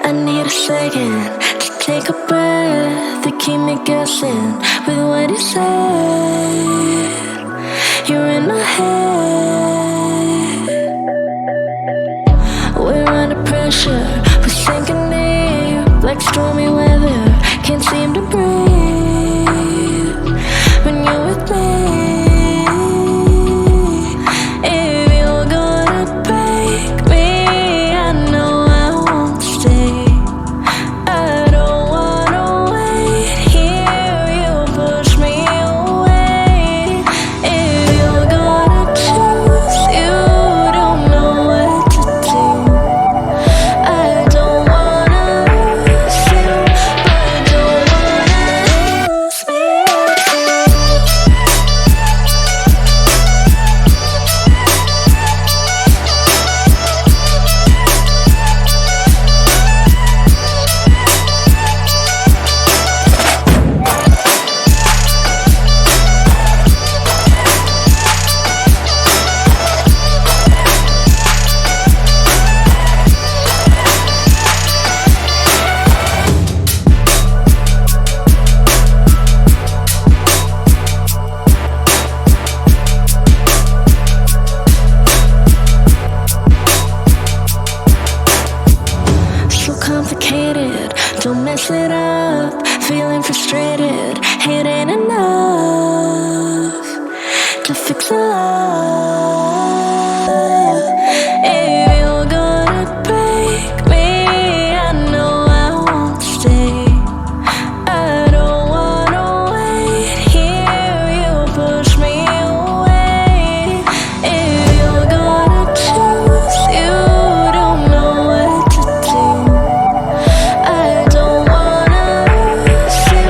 I need a second to take a breath, to keep me guessing with what you said. You're in my head. We're under pressure, we're sinking deep like stormy weather. Can't seem to breathe when you're with me. If you're gonna break me, I know I won't stay. I don't wanna wait here, you push me away. If you're gonna choose, you don't know what to do. I don't wanna lose you, but don't wanna lose me too. So complicated, don't mess it up. Feeling frustrated, it ain't enough to fix a love. If you're gonna break me, I know I won't stay. I don't wanna wait here, you push me away. If you're gonna choose, you don't know what to do. I don't wanna lose you,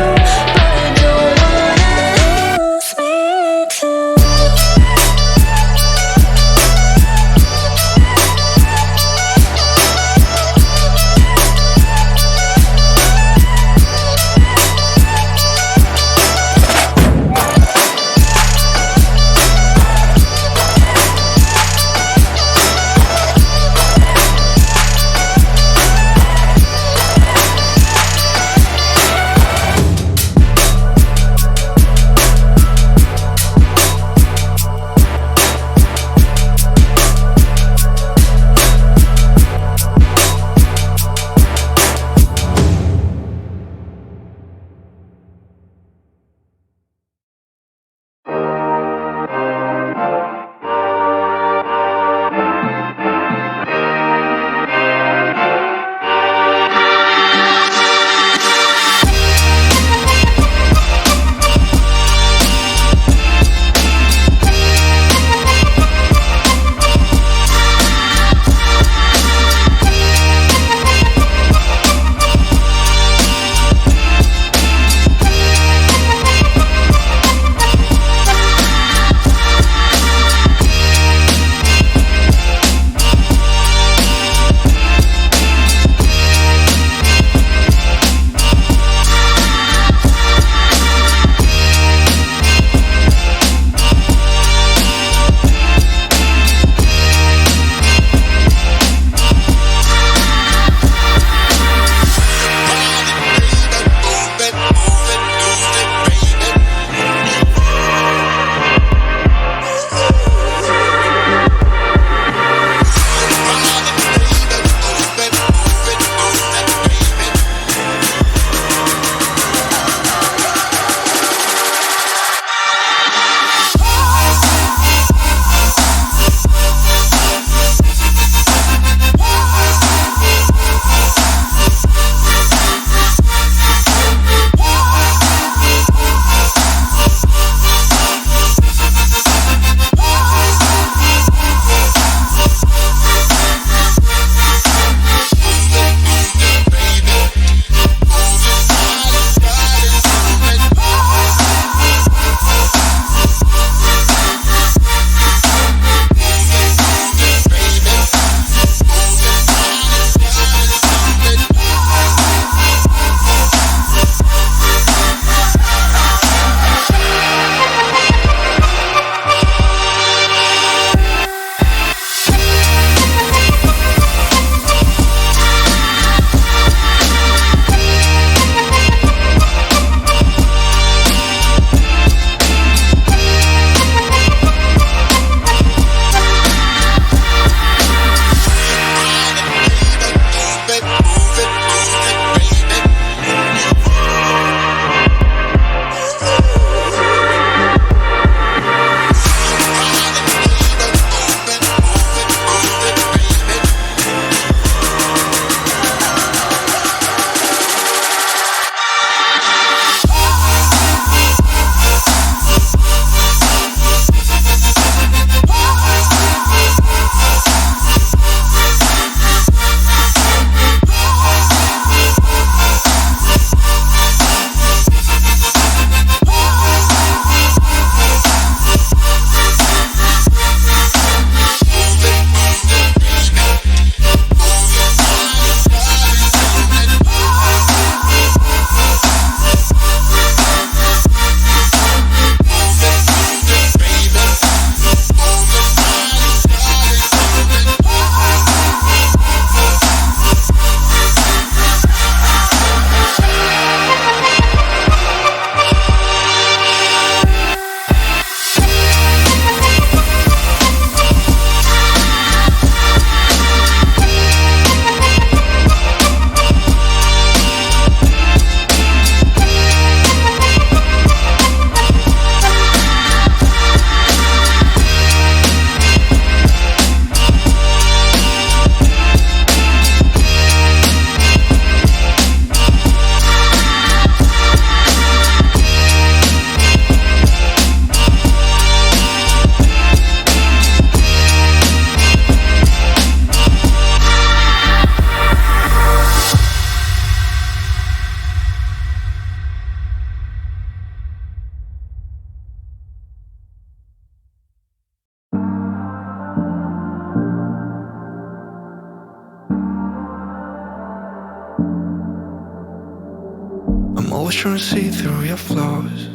always trying to see through your flaws,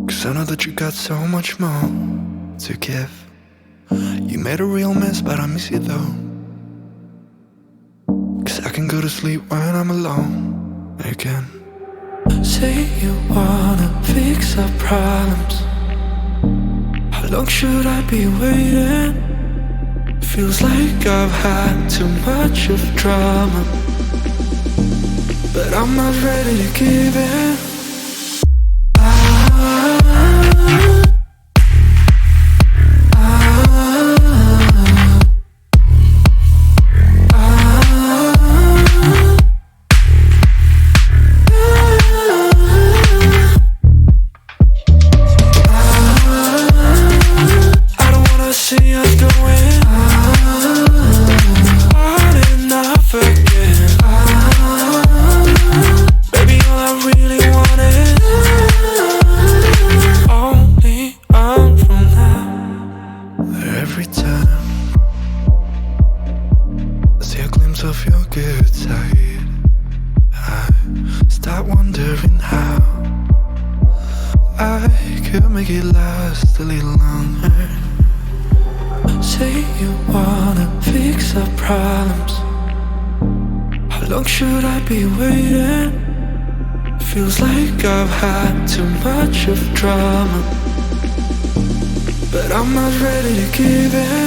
'cause I know that you got so much more to give. You made a real mess, but I miss you though, 'cause I can go to sleep when I'm alone again. Say you wanna fix our problems. How long should I be waiting? Feels like I've had too much of drama, but I'm not ready to give in. See us going on and off again. Baby, all I really want is only on from now. Every time I see a glimpse of your good side, I start wondering how I could make it last a little longer. Say you wanna fix our problems. How long should I be waiting? Feels like I've had too much of drama, but I'm not ready to give in.